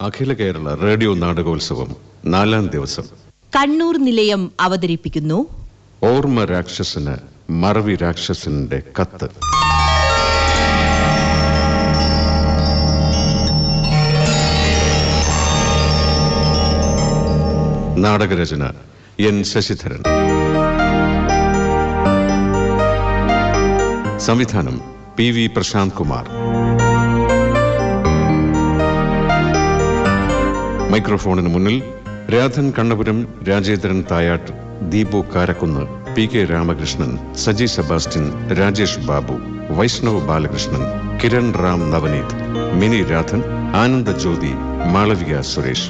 അഖില Kerala radio നാടകോത്സവം 4-ാം ദിവസം കണ്ണൂർ നിലയം അവതരിപ്പിക്കുന്നു ഓർമ്മ രാക്ഷസന് മറവി രാക്ഷസന്റെ കത്ത്. നാടകരചന എൻ ശശിധരൻ. സംവിധാനം PV പ്രശാന്ത് കുമാർ. മൈക്രോഫോണിന് മുന്നിൽ രാധൻ കണ്ണപുരം, രാജേന്ദ്രൻ തായാട്ട്, ദീപു കാരക്കുന്ന്, PK രാമകൃഷ്ണൻ, സജി സെബാസ്റ്റ്യൻ, രാജേഷ് ബാബു, വൈഷ്ണവ് ബാലകൃഷ്ണൻ, കിരൺ റാം നവനീത്, മിനി രാധൻ, ആനന്ദ ജ്യോതി, മാളവിക സുരേഷ്.